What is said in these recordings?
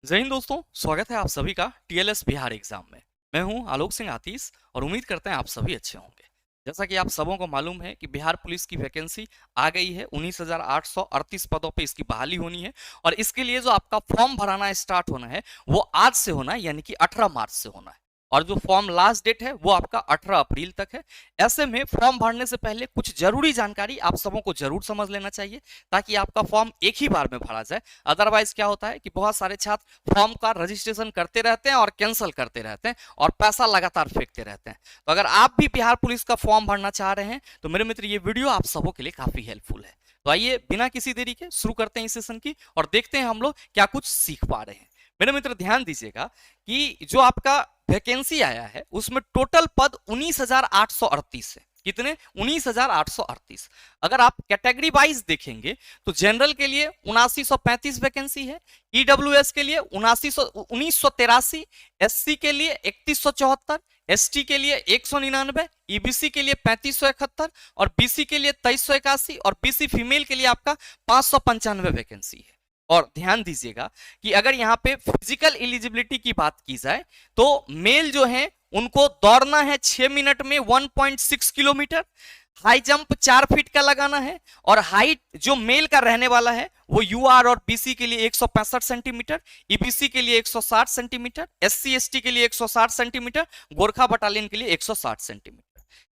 जय हिंद दोस्तों, स्वागत है आप सभी का टीएलएस बिहार एग्जाम में। मैं हूं आलोक सिंह आतीश और उम्मीद करते हैं आप सभी अच्छे होंगे। जैसा कि आप सबों को मालूम है कि बिहार पुलिस की वैकेंसी आ गई है। 19,838 पदों पे इसकी बहाली होनी है और इसके लिए जो आपका फॉर्म भराना स्टार्ट होना है वो आज से होना है, यानी कि 18 मार्च से होना है। और जो फॉर्म लास्ट डेट है वो आपका 18 अप्रैल तक है। ऐसे में फॉर्म भरने से पहले कुछ जरूरी जानकारी आप सबों को जरूर समझ लेना चाहिए ताकि आपका फॉर्म एक ही बार में भरा जाए। अदरवाइज क्या होता है कि बहुत सारे छात्र फॉर्म का रजिस्ट्रेशन करते रहते हैं और कैंसिल करते रहते हैं और पैसा लगातार फेंकते रहते हैं। तो अगर आप भी बिहार पुलिस का फॉर्म भरना चाह रहे हैं तो मेरे मित्र ये वीडियो आप सबों के लिए काफी हेल्पफुल है। तो आइए बिना किसी देरी के शुरू करते हैं इस सेशन की और देखते हैं हम लोग क्या कुछ सीख पा रहे हैं। मेरे मित्र ध्यान दीजिएगा कि जो आपका वैकेंसी आया है उसमें टोटल पद 19,838 है। कितने? 19,838। अगर आप कैटेगरी वाइज देखेंगे तो जनरल के लिए 7935 वैकेंसी है, ईडब्ल्यूएस के लिए 1983, एससी के लिए 3174, एसटी के लिए 199, ईबीसी के लिए 3571 और बीसी के लिए 2381 और बीसी फीमेल के लिए आपका 595 वैकेंसी है। और ध्यान दीजिएगा कि अगर यहाँ पे फिजिकल एलिजिबिलिटी की बात की जाए तो मेल जो है उनको दौड़ना है 6 मिनट में 1.6 किलोमीटर, हाई जंप 4 फीट का लगाना है और हाइट जो मेल का रहने वाला है वो यूआर और बीसी के लिए 165 सेंटीमीटर, ईबीसी के लिए 160 सेंटीमीटर, एससी एसटी के लिए 160 सेंटीमीटर, गोरखा बटालियन के लिए 160 सेंटीमीटर।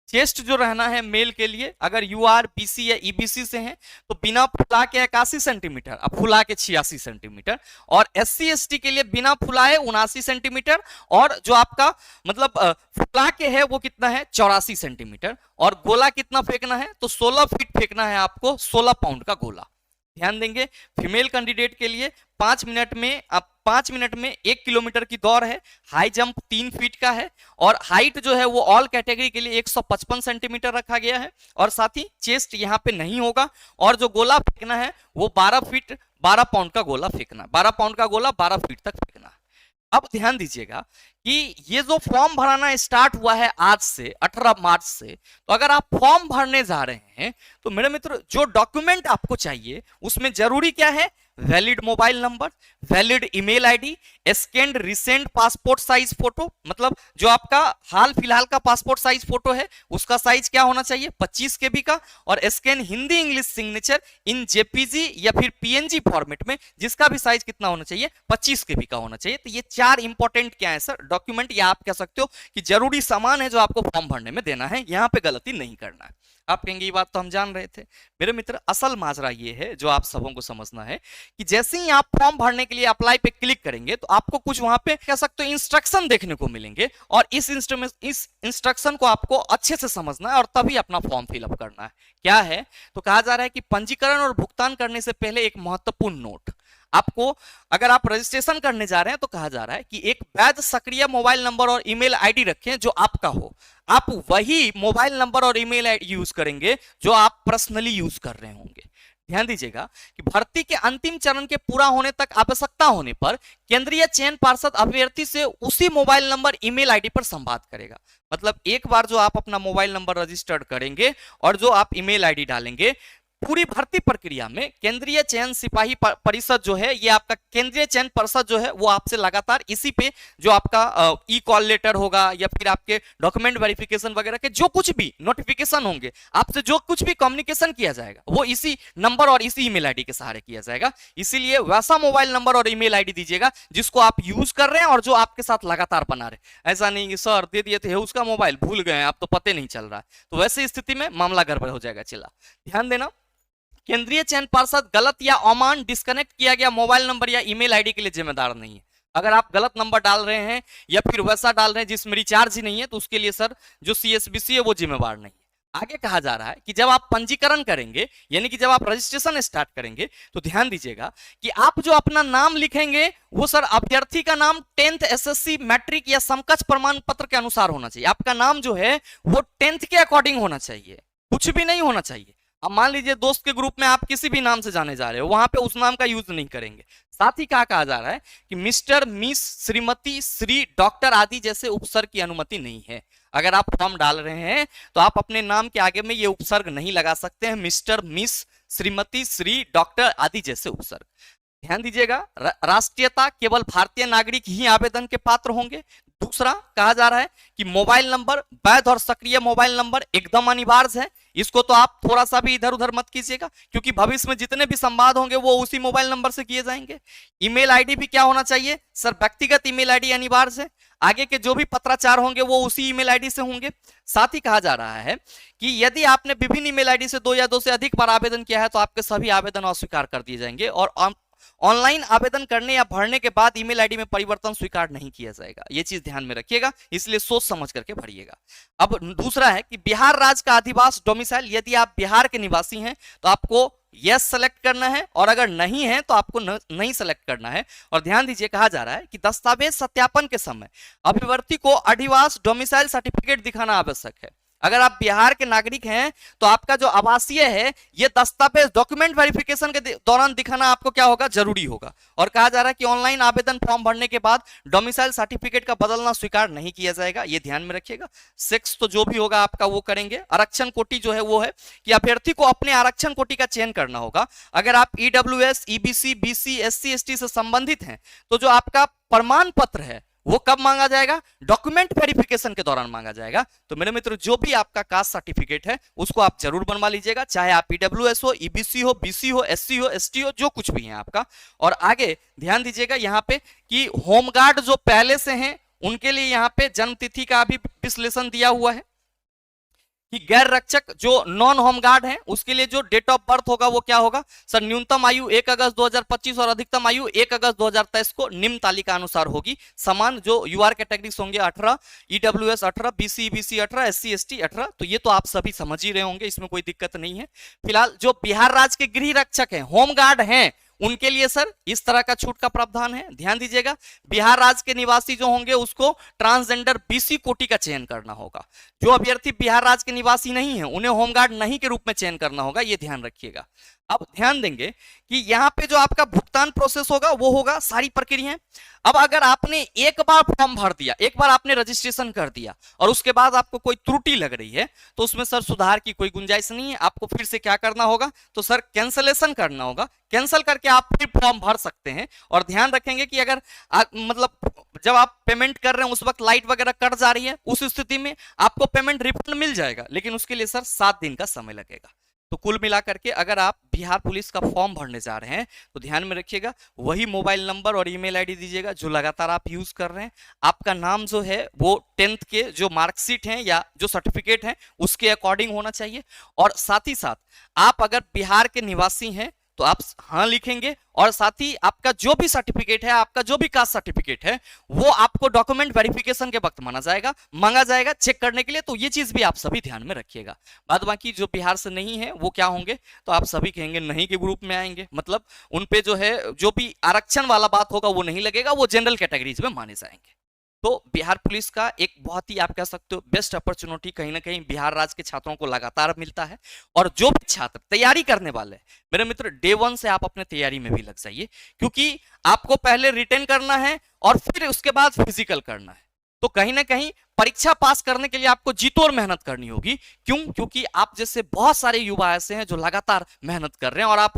चेस्ट जो रहना है मेल के लिए अगर यूआर बीसी या ईबीसी से है तो बिना फुला के 81 सेंटीमीटर, अब फुला के 86 सेंटीमीटर, और एससी एसटी के लिए बिना फुलाए 79 सेंटीमीटर और जो आपका मतलब फुला के है वो कितना है 84 सेंटीमीटर। और गोला कितना फेंकना है तो 16 फीट फेंकना है आपको, 16 पाउंड का गोला। ध्यान देंगे फीमेल कैंडिडेट के लिए 5 मिनट में 1 किलोमीटर की दौड़ है, हाई जंप 3 फीट का है और हाइट जो है वो ऑल कैटेगरी के लिए 155 सेंटीमीटर रखा गया है और साथ ही चेस्ट यहां पे नहीं होगा और जो गोला फेंकना है वो 12 फीट 12 पाउंड का गोला फेंकना, 12 पाउंड का गोला 12 फीट तक फेंकना। अब ध्यान दीजिएगा कि ये जो फॉर्म भराना स्टार्ट हुआ है आज से 18 मार्च से, तो अगर आप फॉर्म भरने जा रहे हैं तो मेरे मित्र जो डॉक्यूमेंट आपको चाहिए उसमें जरूरी क्या है? Valid mobile number, valid email ID, scanned recent passport size photo, मतलब जो आपका हाल फिलहाल का पासपोर्ट साइज फोटो है उसका साइज क्या होना चाहिए 25 केबी का, और स्कैन हिंदी इंग्लिश सिग्नेचर इन जेपीजी या फिर पीएनजी फॉर्मेट में जिसका भी साइज कितना होना चाहिए 25 केबी का होना चाहिए। तो ये 4 इंपॉर्टेंट क्या है सर डॉक्यूमेंट, या आप कह सकते हो कि जरूरी सामान है जो आपको फॉर्म भरने में देना है, यहां पे गलती नहीं करना है। आप कहेंगे ये बात तो हम जान रहे थे। मेरे मित्र असल माजरा ये है जो आप सबों को समझना है कि जैसे ही आप फॉर्म भरने के लिए अप्लाई पे क्लिक करेंगे तो आपको कुछ वहां पे कह सकते हो इंस्ट्रक्शन देखने को मिलेंगे और इस इंस्ट्रक्शन को आपको अच्छे से समझना है और तभी अपना फॉर्म फिलअप करना है। क्या है तो कहा जा रहा है कि पंजीकरण और भुगतान करने से पहले एक महत्वपूर्ण नोट आपको, अगर आप रजिस्ट्रेशन करने जा रहे हैं तो कहा जा रहा है कि एक वैध सक्रिय मोबाइल नंबर और ईमेल आईडी रखें जो आपका हो। आप वही मोबाइल नंबर और ईमेल आईडी यूज करेंगे जो आप पर्सनली यूज कर रहे होंगे। ध्यान दीजिएगा कि भर्ती के अंतिम चरण के पूरा होने तक आवश्यकता होने पर केंद्रीय चयन पार्षद अभ्यर्थी से उसी मोबाइल नंबर ईमेल आईडी पर संवाद करेगा। मतलब एक बार जो आप अपना मोबाइल नंबर रजिस्टर्ड करेंगे और जो आप ईमेल आईडी डालेंगे, पूरी भर्ती प्रक्रिया में केंद्रीय चयन सिपाही परिषद जो है, ये आपका केंद्रीय चयन परिषद जो है वो आपसे लगातार इसी पे जो आपका ई कॉल लेटर होगा या फिर आपके डॉक्यूमेंट वेरिफिकेशन वगैरह के जो कुछ भी नोटिफिकेशन होंगे, आपसे जो कुछ भी कम्युनिकेशन किया जाएगा वो इसी नंबर और इसी ईमेल आईडी के सहारे किया जाएगा। इसीलिए वैसा मोबाइल नंबर और ईमेल आईडी दीजिएगा जिसको आप यूज कर रहे हैं और जो आपके साथ लगातार बना रहे। ऐसा नहीं कि सर दे दिए थे उसका मोबाइल भूल गए आप तो पते नहीं चल रहा है, तो वैसे स्थिति में मामला गड़बड़ हो जाएगा। चिल्ला ध्यान देना, केंद्रीय चयन पार्षद गलत या अमान डिस्कनेक्ट किया गया मोबाइल नंबर या ईमेल आईडी के लिए जिम्मेदार नहीं है। अगर आप गलत नंबर डाल रहे हैं या फिर वैसा डाल रहे हैं जिसमें रिचार्ज ही नहीं है तो उसके लिए सर जो सीएसबीसी है वो जिम्मेवार नहीं है। आगे कहा जा रहा है कि जब आप पंजीकरण करेंगे यानी कि जब आप रजिस्ट्रेशन स्टार्ट करेंगे तो ध्यान दीजिएगा कि आप जो अपना नाम लिखेंगे वो सर अभ्यर्थी का नाम 10th एसएससी मैट्रिक या समकक्ष प्रमाण पत्र के अनुसार होना चाहिए। आपका नाम जो है वो 10th के अकॉर्डिंग होना चाहिए, कुछ भी नहीं होना चाहिए। अब मान लीजिए दोस्त के ग्रुप में आप किसी भी नाम से जाने जा रहे हो, वहां पे उस नाम का यूज नहीं करेंगे। साथ ही क्या कहा जा रहा है कि mister, miss, Shrimati, Shri, doctor आदि जैसे उपसर्ग की अनुमति नहीं है। अगर आप फॉर्म डाल रहे हैं तो आप अपने नाम के आगे में ये उपसर्ग नहीं लगा सकते हैं, mister, miss, Shrimati, Shri, doctor आदि जैसे उपसर्ग। ध्यान दीजिएगा, राष्ट्रीयता केवल भारतीय नागरिक ही आवेदन के पात्र होंगे। दूसरा कहा जा रहा है कि मोबाइल नंबर, वैध और सक्रिय मोबाइल नंबर एकदम अनिवार्य है। इसको तो आप थोड़ा सा भी इधर उधर मत कीजिएगा, क्योंकि भविष्य में जितने भी संवाद होंगे वो उसी मोबाइल नंबर से किए जाएंगे। ईमेल आईडी भी क्या होना चाहिए सर? व्यक्तिगत ईमेल आईडी अनिवार्य है। आगे के जो भी पत्राचार होंगे वो उसी ईमेल आईडी से होंगे। साथ ही कहा जा रहा है कि यदि आपने विभिन्न ईमेल आईडी से 2 या 2 से अधिक बार आवेदन किया है तो आपके सभी आवेदन अस्वीकार कर दिए जाएंगे, और ऑनलाइन आवेदन करने या भरने के बाद ईमेल आईडी में परिवर्तन स्वीकार नहीं किया जाएगा। ये चीज ध्यान में रखिएगा, इसलिए सोच समझ करके भरिएगा। अब दूसरा है कि बिहार राज्य का अधिवास डोमिसाइल, यदि आप बिहार के निवासी हैं तो आपको यस सेलेक्ट करना है, और अगर नहीं है तो आपको नहीं सेलेक्ट करना है। और ध्यान दीजिए, कहा जा रहा है कि दस्तावेज सत्यापन के समय अभिवर्ती को अधिवास डोमिसाइल सर्टिफिकेट दिखाना आवश्यक है। अगर आप बिहार के नागरिक हैं तो आपका जो आवासीय है ये दस्तावेज डॉक्यूमेंट वेरिफिकेशन के दौरान दिखाना आपको क्या होगा? जरूरी होगा। और कहा जा रहा है कि ऑनलाइन आवेदन फॉर्म भरने के बाद डोमिसाइल सर्टिफिकेट का बदलना स्वीकार नहीं किया जाएगा, ये ध्यान में रखिएगा। सेक्स तो जो भी होगा आपका वो करेंगे। आरक्षण कोटि जो है वो है कि अभ्यर्थी को अपने आरक्षण कोटि का चयन करना होगा। अगर आप EWS, EBC, BC, SC, ST से संबंधित हैं तो जो आपका प्रमाण पत्र है वो कब मांगा जाएगा? डॉक्यूमेंट वेरिफिकेशन के दौरान मांगा जाएगा। तो मेरे मित्र, जो भी आपका कास्ट सर्टिफिकेट है उसको आप जरूर बनवा लीजिएगा, चाहे आप ईडब्ल्यूएस हो, ईबीसी हो, बीसी हो, एससी हो, एसटी हो, जो कुछ भी है आपका। और आगे ध्यान दीजिएगा यहाँ पे कि होमगार्ड जो पहले से हैं उनके लिए यहाँ पे जन्म तिथि का भी विश्लेषण दिया हुआ है कि गैर रक्षक जो नॉन होमगार्ड हैं उसके लिए जो डेट ऑफ बर्थ होगा वो क्या होगा सर? न्यूनतम आयु 1 अगस्त 2025 और अधिकतम आयु 1 अगस्त 2023 को निम्न तालिका अनुसार होगी। समान जो यूआर कैटेगरीज होंगे 18, EWS 18, BC, BC 18, SC, ST 18। तो ये तो आप सभी समझ ही रहे होंगे, इसमें कोई दिक्कत नहीं है। फिलहाल जो बिहार राज्य के गृह रक्षक हैं, होमगार्ड हैं, उनके लिए सर इस तरह का छूट का प्रावधान है। ध्यान दीजिएगा, बिहार राज्य के निवासी जो होंगे उसको ट्रांसजेंडर बीसी कोटि का चयन करना होगा। जो अभ्यर्थी बिहार राज्य के निवासी नहीं है उन्हें होमगार्ड नहीं के रूप में चयन करना होगा, ये ध्यान रखिएगा। अब ध्यान देंगे कि यहाँ पे जो आपका भुगतान प्रोसेस होगा वो होगा सारी प्रक्रियाएं। अब अगर आपने एक बार फॉर्म भर दिया, एक बार आपने रजिस्ट्रेशन कर दिया और उसके बाद आपको कोई त्रुटि लग रही है तो उसमें सर सुधार की कोई गुंजाइश नहीं है। आपको फिर से क्या करना होगा? तो सर कैंसलेशन करना होगा। कैंसिल करके आप फिर फॉर्म भर सकते हैं। और ध्यान रखेंगे कि अगर मतलब जब आप पेमेंट कर रहे हैं उस वक्त लाइट वगैरह कट जा रही है, उस स्थिति में आपको पेमेंट रिफंड मिल जाएगा, लेकिन उसके लिए सर 7 दिन का समय लगेगा। तो कुल मिलाकर के अगर आप बिहार पुलिस का फॉर्म भरने जा रहे हैं तो ध्यान में रखिएगा वही मोबाइल नंबर और ईमेल आईडी दीजिएगा जो लगातार आप यूज कर रहे हैं। आपका नाम जो है वो 10th के जो मार्कशीट हैं या जो सर्टिफिकेट हैं उसके अकॉर्डिंग होना चाहिए। और साथ ही साथ आप अगर बिहार के निवासी हैं तो आप हाँ लिखेंगे, और साथ ही आपका जो भी सर्टिफिकेट है, आपका जो भी कास्ट सर्टिफिकेट है वो आपको डॉक्यूमेंट वेरिफिकेशन के वक्त मांगा जाएगा चेक करने के लिए। तो ये चीज भी आप सभी ध्यान में रखिएगा। बाद बाकी जो बिहार से नहीं है वो क्या होंगे? तो आप सभी कहेंगे नहीं के ग्रुप में आएंगे, मतलब उन पे जो है जो भी आरक्षण वाला बात होगा वो नहीं लगेगा, वो जनरल कैटेगरीज में माने जाएंगे। तो बिहार पुलिस का एक बहुत ही आप कह सकते हो बेस्ट अपॉर्चुनिटी कहीं ना कहीं बिहार राज्य के छात्रों को लगातार मिलता है। और जो भी छात्र तैयारी करने वाले हैं मेरे मित्र, डे 1 से आप अपने तैयारी में भी लग जाइए, क्योंकि आपको पहले रिटेन करना है और फिर उसके बाद फिजिकल करना है। तो कहीं ना कहीं परीक्षा पास करने के लिए आपको जी तोड़ मेहनत करनी होगी। क्यों? क्योंकि आप जैसे बहुत सारे युवा ऐसे हैं जो लगातार मेहनत कर रहे हैं, और आप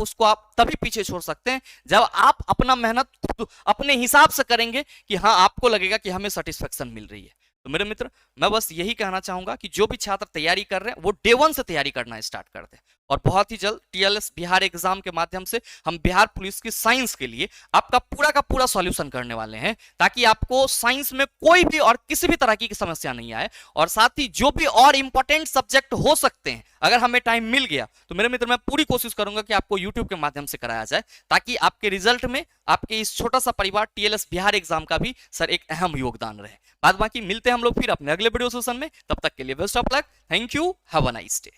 तभी पीछे छोड़ सकते हैं जब आप अपना मेहनत खुद अपने हिसाब से करेंगे कि हाँ आपको लगेगा कि हमें सेटिस्फेक्शन मिल रही है। तो मेरे मित्र, मैं बस यही कहना चाहूंगा कि जो भी छात्र तैयारी कर रहे हैं वो डे 1 से तैयारी करना स्टार्ट कर दें। और बहुत ही जल्द टीएलएस बिहार एग्जाम के माध्यम से हम बिहार पुलिस की साइंस के लिए आपका पूरा का पूरा सॉल्यूशन करने वाले हैं, ताकि आपको साइंस में कोई भी और किसी भी तरह की समस्या नहीं आए। और साथ ही जो भी और इंपॉर्टेंट सब्जेक्ट हो सकते हैं, अगर हमें टाइम मिल गया तो मेरे मित्र मैं पूरी कोशिश करूंगा कि आपको यूट्यूब के माध्यम से कराया जाए, ताकि आपके रिजल्ट में आपके इस छोटा सा परिवार टीएलएस बिहार एग्जाम का भी सर एक अहम योगदान रहे। बाद बाकी मिलते हैं हम लोग फिर अपने अगले वीडियो सेशन में। तब तक के लिए best of luck. Thank you. Have a nice day.